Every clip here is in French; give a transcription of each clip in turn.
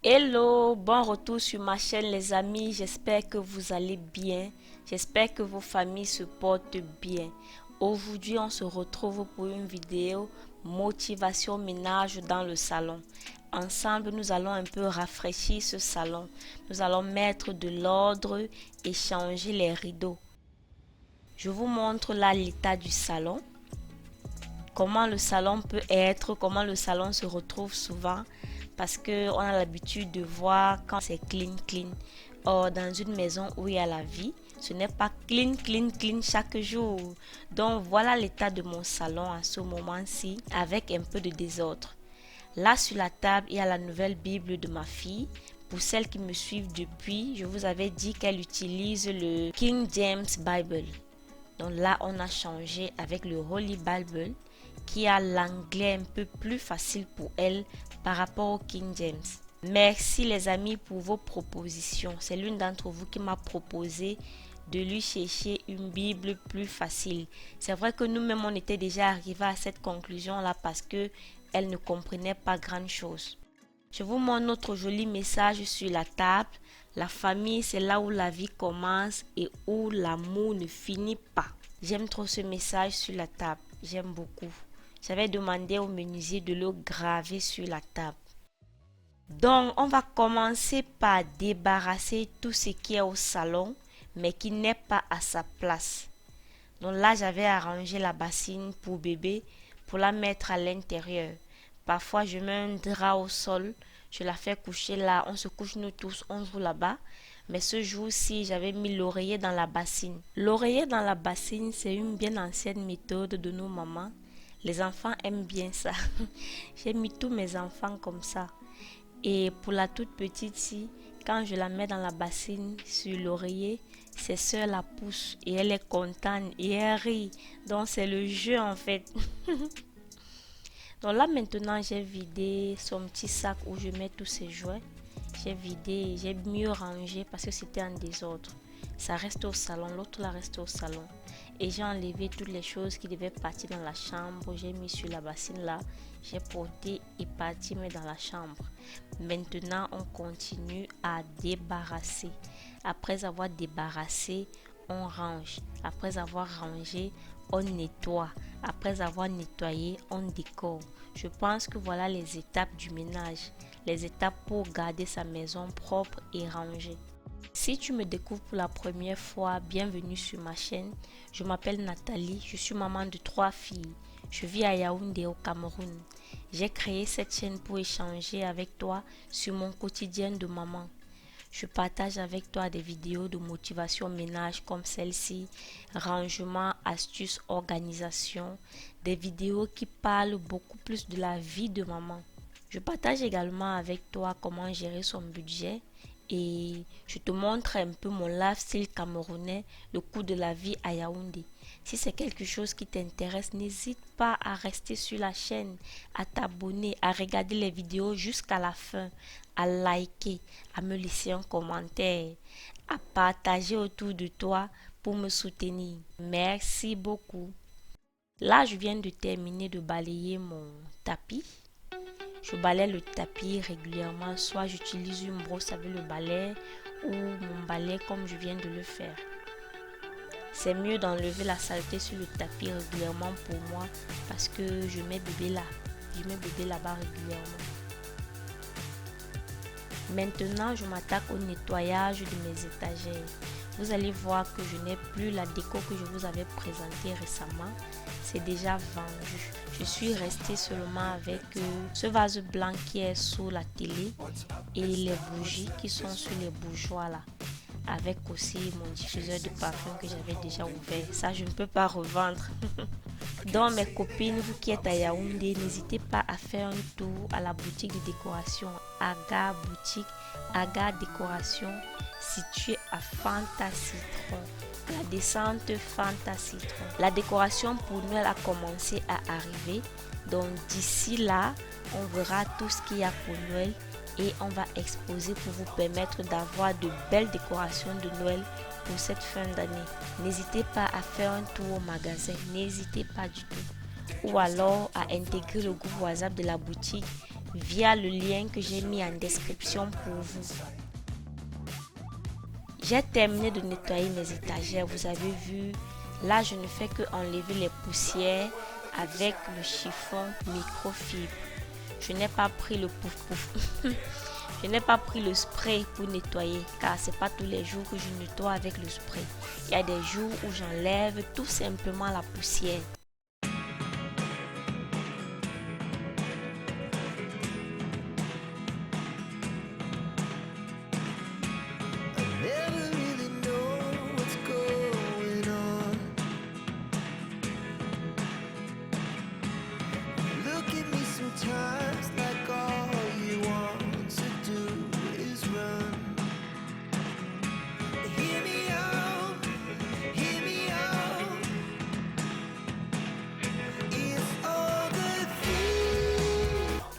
Hello, bon retour sur ma chaîne les amis, j'espère que vous allez bien, j'espère que vos familles se portent bien. Aujourd'hui on se retrouve pour une vidéo motivation ménage dans le salon. Ensemble nous allons un peu rafraîchir ce salon, nous allons mettre de l'ordre et changer les rideaux. Je vous montre là l'état du salon, comment le salon peut être, comment le salon se retrouve souvent parce qu'on a l'habitude de voir quand c'est clean. Or, dans une maison où il y a la vie, ce n'est pas clean chaque jour. Donc, voilà l'état de mon salon à ce moment-ci avec un peu de désordre. Là, sur la table, il y a la nouvelle Bible de ma fille. Pour celles qui me suivent depuis, je vous avais dit qu'elle utilise le King James Bible. Donc là, on a changé avec le Holy Bible qui a l'anglais un peu plus facile pour elle par rapport au King James. Merci les amis pour vos propositions. C'est l'une d'entre vous qui m'a proposé de lui chercher une Bible plus facile. C'est vrai que nous-mêmes on était déjà arrivés à cette conclusion-là parce que elle ne comprenait pas grand-chose. Je vous montre notre joli message sur la table. La famille, c'est là où la vie commence et où l'amour ne finit pas. J'aime trop ce message sur la table. J'aime beaucoup. J'avais demandé au menuisier de le graver sur la table. Donc, on va commencer par débarrasser tout ce qui est au salon, mais qui n'est pas à sa place. Donc là, j'avais arrangé la bassine pour bébé pour la mettre à l'intérieur. Parfois, je mets un drap au sol, je la fais coucher là, on se couche nous tous, on joue là-bas. Mais ce jour-ci, j'avais mis l'oreiller dans la bassine. L'oreiller dans la bassine, c'est une bien ancienne méthode de nos mamans. Les enfants aiment bien ça. J'ai mis tous mes enfants comme ça. Et pour la toute petite ci, quand je la mets dans la bassine sur l'oreiller, ses soeurs la poussent et elle est contente et elle rit. Donc c'est le jeu en fait. Donc là maintenant j'ai vidé son petit sac où je mets tous ses jouets. J'ai vidé, j'ai mieux rangé parce que c'était en désordre. Ça reste au salon, l'autre là reste au salon. Et j'ai enlevé toutes les choses qui devaient partir dans la chambre. J'ai mis sur la bassine là. J'ai porté et parti mais dans la chambre. Maintenant on continue à débarrasser. Après avoir débarrassé, on range. Après avoir rangé, on nettoie. Après avoir nettoyé, on décore. Je pense que voilà les étapes du ménage. Les étapes pour garder sa maison propre et rangée. Si tu me découvres pour la première fois, bienvenue sur ma chaîne. Je m'appelle Nathalie, je suis maman de 3 filles. Je vis à Yaoundé au Cameroun. J'ai créé cette chaîne pour échanger avec toi sur mon quotidien de maman. Je partage avec toi des vidéos de motivation ménage comme celle-ci, rangement, astuces, organisation, des vidéos qui parlent beaucoup plus de la vie de maman. Je partage également avec toi comment gérer son budget et je te montre un peu mon lifestyle camerounais, le coût de la vie à Yaoundé. Si c'est quelque chose qui t'intéresse, n'hésite pas à rester sur la chaîne, à t'abonner, à regarder les vidéos jusqu'à la fin, à liker, à me laisser un commentaire, à partager autour de toi pour me soutenir. Merci beaucoup. Là, je viens de terminer de balayer mon tapis. Je balaye le tapis régulièrement, soit j'utilise une brosse avec le balai ou mon balai comme je viens de le faire. C'est mieux d'enlever la saleté sur le tapis régulièrement pour moi parce que je mets bébé là. Je mets bébé là-bas régulièrement. Maintenant, je m'attaque au nettoyage de mes étagères. Vous allez voir que je n'ai plus la déco que je vous avais présentée récemment. C'est déjà vendu. Je suis restée seulement avec ce vase blanc qui est sous la télé et les bougies qui sont sur les bourgeois là. Avec aussi mon diffuseur de parfum que j'avais déjà ouvert. Ça, je ne peux pas revendre. Donc mes copines, vous qui êtes à Yaoundé, n'hésitez pas à faire un tour à la boutique de décoration Aga Boutique, Aga Décoration, située à Fanta Citron. La descente Fanta Citron. La décoration pour Noël a commencé à arriver. Donc d'ici là, on verra tout ce qu'il y a pour Noël et on va exposer pour vous permettre d'avoir de belles décorations de Noël pour cette fin d'année. N'hésitez pas à faire un tour au magasin, n'hésitez pas du tout. Ou alors à intégrer le groupe WhatsApp de la boutique via le lien que j'ai mis en description pour vous. J'ai terminé de nettoyer mes étagères, vous avez vu. Là, je ne fais que enlever les poussières avec le chiffon microfibre. Je n'ai pas pris le pouf-pouf. Je n'ai pas pris le spray pour nettoyer car c'est pas tous les jours que je nettoie avec le spray. Il y a des jours où j'enlève tout simplement la poussière.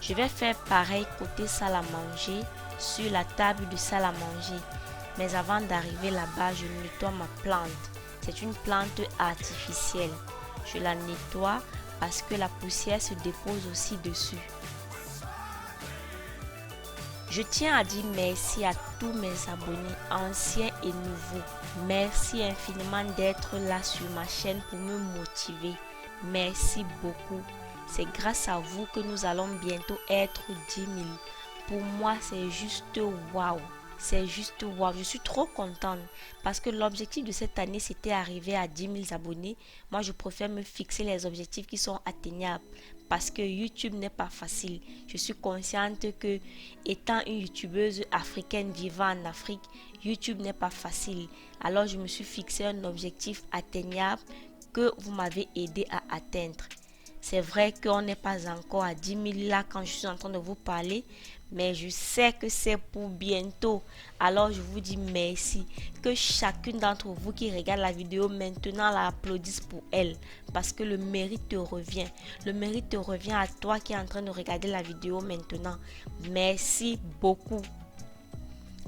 Je vais faire pareil côté salle à manger, sur la table de salle à manger. Mais avant d'arriver là-bas, je nettoie ma plante. C'est une plante artificielle. Je la nettoie parce que la poussière se dépose aussi dessus. Je tiens à dire merci à tous mes abonnés, anciens et nouveaux. Merci infiniment d'être là sur ma chaîne pour me motiver. Merci beaucoup. C'est grâce à vous que nous allons bientôt être 10 000. Pour moi, c'est juste waouh. C'est juste waouh. Je suis trop contente parce que l'objectif de cette année, c'était arriver à 10 000 abonnés. Moi, je préfère me fixer les objectifs qui sont atteignables parce que YouTube n'est pas facile. Je suis consciente que étant une youtubeuse africaine vivant en Afrique, YouTube n'est pas facile. Alors, je me suis fixé un objectif atteignable que vous m'avez aidé à atteindre. C'est vrai qu'on n'est pas encore à 10 000 là quand je suis en train de vous parler, mais je sais que c'est pour bientôt. Alors je vous dis merci. Que chacune d'entre vous qui regarde la vidéo maintenant l'applaudisse pour elle. Parce que le mérite te revient. Le mérite te revient à toi qui es en train de regarder la vidéo maintenant. Merci beaucoup.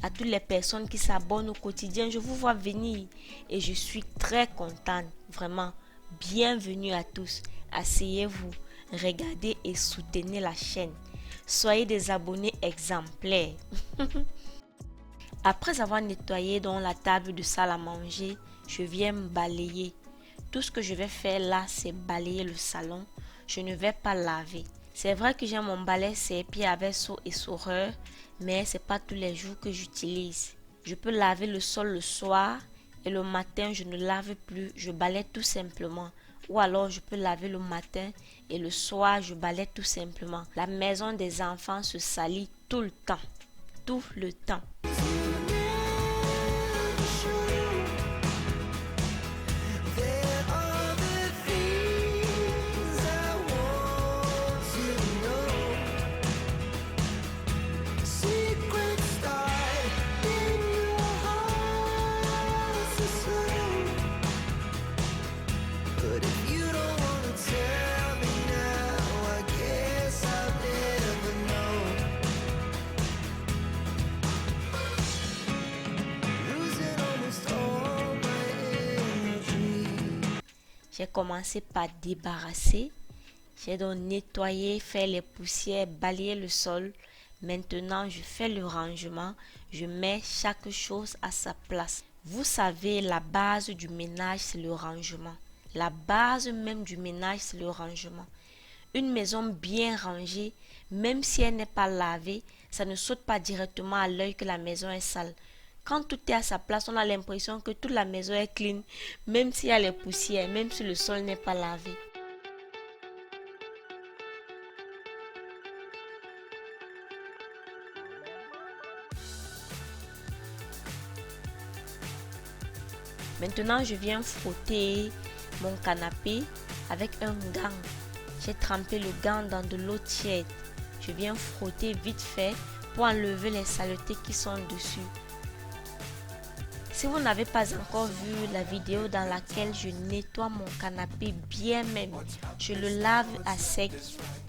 À toutes les personnes qui s'abonnent au quotidien, je vous vois venir et je suis très contente. Vraiment, bienvenue à tous. Asseyez-vous, regardez et soutenez la chaîne. Soyez des abonnés exemplaires. Après avoir nettoyé dans la table de salle à manger, je viens balayer. Tout ce que je vais faire là, c'est balayer le salon. Je ne vais pas laver. C'est vrai que j'ai mon balai serpillé avec seau et saureur, mais c'est pas tous les jours que j'utilise. Je peux laver le sol le soir et le matin je ne lave plus, je balaye tout simplement. Ou alors je peux laver le matin et le soir je balaye tout simplement. La maison des enfants se salit tout le temps. Tout le temps. J'ai commencé par débarrasser. J'ai donc nettoyé, fait les poussières, balayé le sol. Maintenant, je fais le rangement. Je mets chaque chose à sa place. Vous savez, la base du ménage, c'est le rangement. La base même du ménage, c'est le rangement. Une maison bien rangée, même si elle n'est pas lavée, ça ne saute pas directement à l'œil que la maison est sale. Quand tout est à sa place, on a l'impression que toute la maison est clean, même s'il y a les poussières, même si le sol n'est pas lavé. Maintenant, je viens frotter mon canapé avec un gant. J'ai trempé le gant dans de l'eau tiède. Je viens frotter vite fait pour enlever les saletés qui sont dessus. Si vous n'avez pas encore vu la vidéo dans laquelle je nettoie mon canapé bien même, je le lave à sec,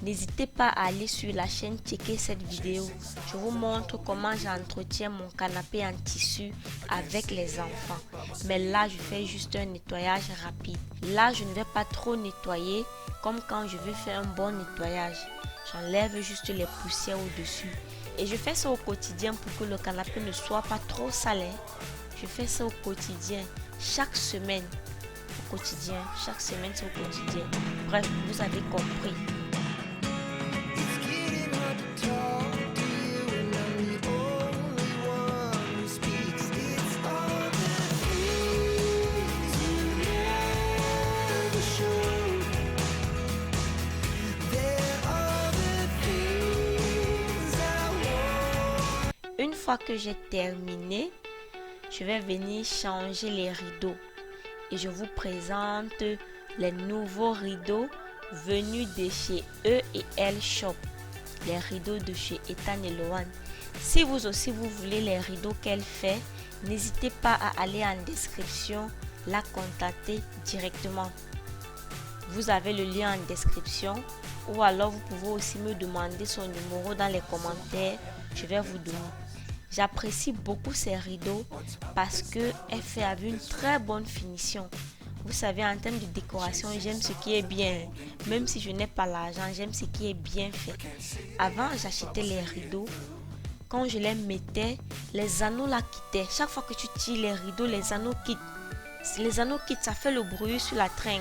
n'hésitez pas à aller sur la chaîne checker cette vidéo. Je vous montre comment j'entretiens mon canapé en tissu avec les enfants. Mais là, je fais juste un nettoyage rapide. Là, je ne vais pas trop nettoyer comme quand je veux faire un bon nettoyage. J'enlève juste les poussières au-dessus. Et je fais ça au quotidien pour que le canapé ne soit pas trop sale. Je fais ça au quotidien, chaque semaine. Au quotidien, chaque semaine c'est au quotidien. Bref, vous avez compris. Une fois que j'ai terminé, je vais venir changer les rideaux. Et je vous présente les nouveaux rideaux venus de chez E&L Shop. Les rideaux de chez Ethan et Loan. Si vous aussi vous voulez les rideaux qu'elle fait, n'hésitez pas à aller en description, la contacter directement. Vous avez le lien en description ou alors vous pouvez aussi me demander son numéro dans les commentaires. Je vais vous donner. J'apprécie beaucoup ces rideaux parce qu'elle fait avec une très bonne finition. Vous savez, en termes de décoration, j'aime ce qui est bien. Même si je n'ai pas l'argent, j'aime ce qui est bien fait. Avant, j'achetais les rideaux. Quand je les mettais, les anneaux là quittaient. Chaque fois que tu tires les rideaux, les anneaux quittent. Les anneaux quittent, ça fait le bruit sur la trinque.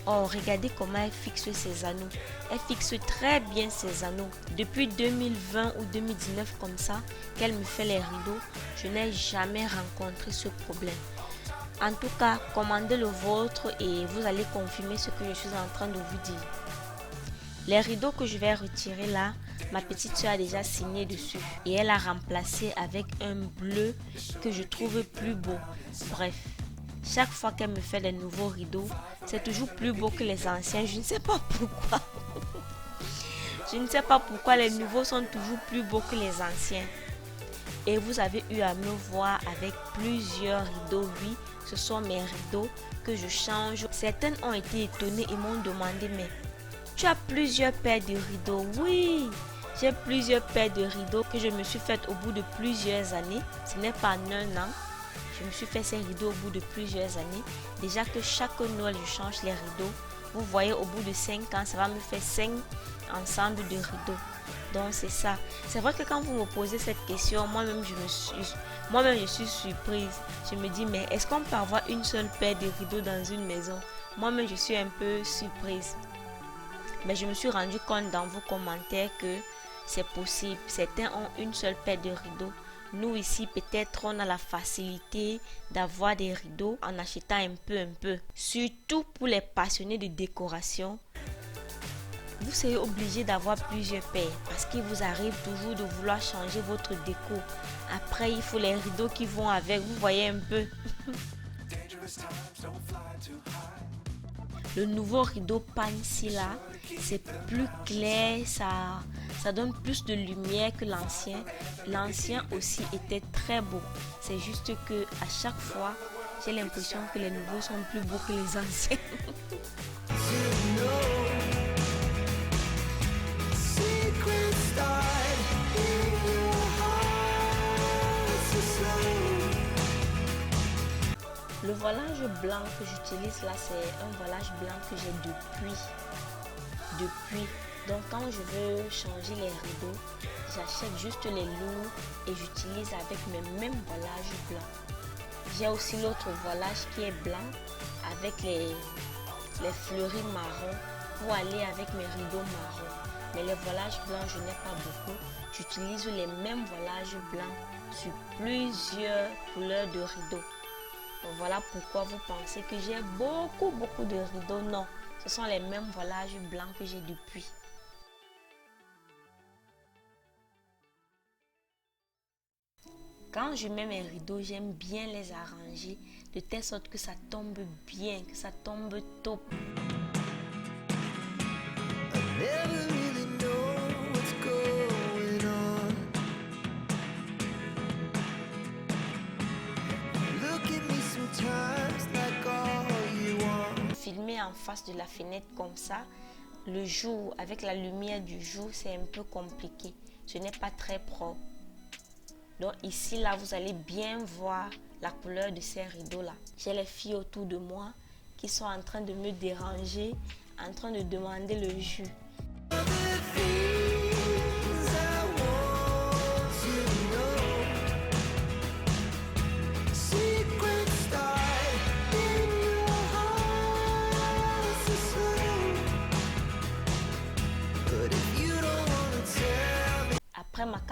Oh, regardez comment elle fixe ses anneaux. Elle fixe très bien ses anneaux. Depuis 2020 ou 2019 comme ça, qu'elle me fait les rideaux, je n'ai jamais rencontré ce problème. En tout cas, commandez le vôtre et vous allez confirmer ce que je suis en train de vous dire. Les rideaux que je vais retirer là, ma petite soeur a déjà signé dessus. Et elle a remplacé avec un bleu que je trouve plus beau. Bref. Chaque fois qu'elle me fait des nouveaux rideaux, c'est toujours plus beau que les anciens. Je ne sais pas pourquoi. Je ne sais pas pourquoi les nouveaux sont toujours plus beaux que les anciens. Et vous avez eu à me voir avec plusieurs rideaux. Oui, ce sont mes rideaux que je change. Certaines ont été étonnées et m'ont demandé, mais tu as plusieurs paires de rideaux? Oui, j'ai plusieurs paires de rideaux que je me suis faites au bout de plusieurs années. Ce n'est pas en un an. Je me suis fait ces rideaux au bout de plusieurs années. Déjà que chaque Noël, je change les rideaux. Vous voyez, au bout de 5 ans, ça va me faire 5 ensembles de rideaux. Donc, c'est ça. C'est vrai que quand vous me posez cette question, moi-même, je suis surprise. Je me dis, mais est-ce qu'on peut avoir une seule paire de rideaux dans une maison? Moi-même, je suis un peu surprise. Mais je me suis rendu compte dans vos commentaires que c'est possible. Certains ont une seule paire de rideaux. Nous ici, peut-être on a la facilité d'avoir des rideaux en achetant un peu. Surtout pour les passionnés de décoration, vous serez obligé d'avoir plusieurs paires parce qu'il vous arrive toujours de vouloir changer votre déco. Après, il faut les rideaux qui vont avec, vous voyez un peu. Le nouveau rideau Pansy là, c'est plus clair, ça donne plus de lumière que l'ancien. L'ancien aussi était très beau. C'est juste que à chaque fois, j'ai l'impression que les nouveaux sont plus beaux que les anciens. Le voilage blanc que j'utilise là, c'est un voilage blanc que j'ai depuis. Donc quand je veux changer les rideaux, j'achète juste les lourds et j'utilise avec mes mêmes voilages blancs. J'ai aussi l'autre voilage qui est blanc avec les fleuris marron pour aller avec mes rideaux marrons. Mais les voilages blancs, je n'ai pas beaucoup. J'utilise les mêmes voilages blancs sur plusieurs couleurs de rideaux. Donc voilà pourquoi vous pensez que j'ai beaucoup de rideaux. Non, ce sont les mêmes voilages blancs que j'ai depuis. Quand je mets mes rideaux, j'aime bien les arranger de telle sorte que ça tombe bien, que ça tombe top. Filmer en face de la fenêtre comme ça, le jour, avec la lumière du jour, c'est un peu compliqué. Ce n'est pas très propre. Donc ici, là, vous allez bien voir la couleur de ces rideaux-là. J'ai les filles autour de moi qui sont en train de me déranger, en train de demander le jus.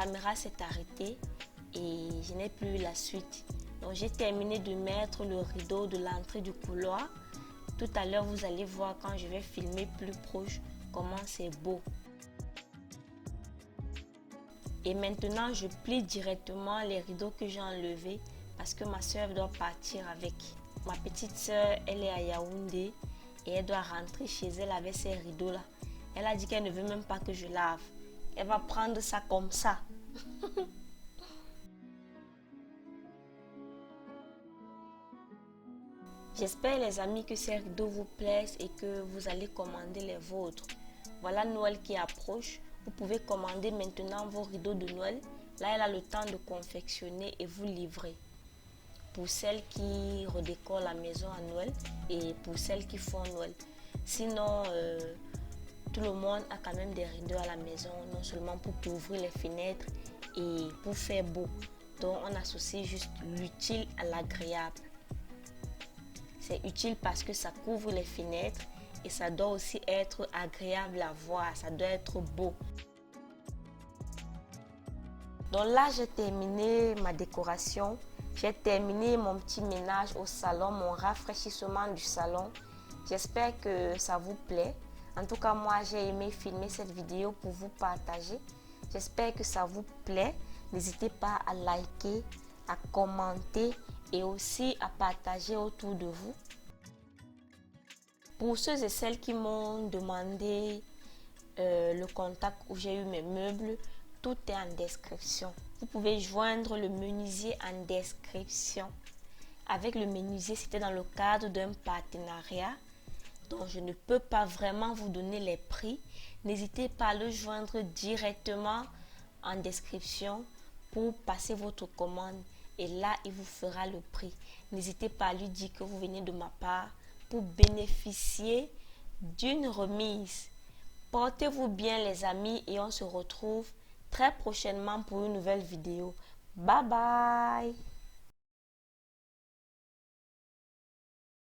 caméra s'est arrêtée et je n'ai plus eu la suite. Donc j'ai terminé de mettre le rideau de l'entrée du couloir. Tout à l'heure, vous allez voir quand je vais filmer plus proche comment c'est beau. Et maintenant, je plie directement les rideaux que j'ai enlevés parce que ma soeur doit partir avec. Ma petite soeur, elle est à Yaoundé et elle doit rentrer chez elle avec ces rideaux-là. Elle a dit qu'elle ne veut même pas que je lave. Elle va prendre ça comme ça. J'espère les amis que ces rideaux vous plaisent et que vous allez commander les vôtres. Voilà Noël qui approche. Vous pouvez commander maintenant vos rideaux de Noël. Là, elle a le temps de confectionner et vous livrer. Pour celles qui redécorent la maison à Noël et pour celles qui font Noël. Sinon, tout le monde a quand même des rideaux à la maison, non seulement pour couvrir les fenêtres et pour faire beau. Donc, on associe juste l'utile à l'agréable. C'est utile parce que ça couvre les fenêtres et ça doit aussi être agréable à voir, ça doit être beau. Donc là, j'ai terminé ma décoration. J'ai terminé mon petit ménage au salon, mon rafraîchissement du salon. J'espère que ça vous plaît. En tout cas, moi, j'ai aimé filmer cette vidéo pour vous partager. J'espère que ça vous plaît. N'hésitez pas à liker, à commenter et aussi à partager autour de vous. Pour ceux et celles qui m'ont demandé le contact où j'ai eu mes meubles, tout est en description. Vous pouvez joindre le menuisier en description. Avec le menuisier, c'était dans le cadre d'un partenariat. Donc, je ne peux pas vraiment vous donner les prix. N'hésitez pas à le joindre directement en description pour passer votre commande. Et là, il vous fera le prix. N'hésitez pas à lui dire que vous venez de ma part pour bénéficier d'une remise. Portez-vous bien les amis et on se retrouve très prochainement pour une nouvelle vidéo. Bye bye!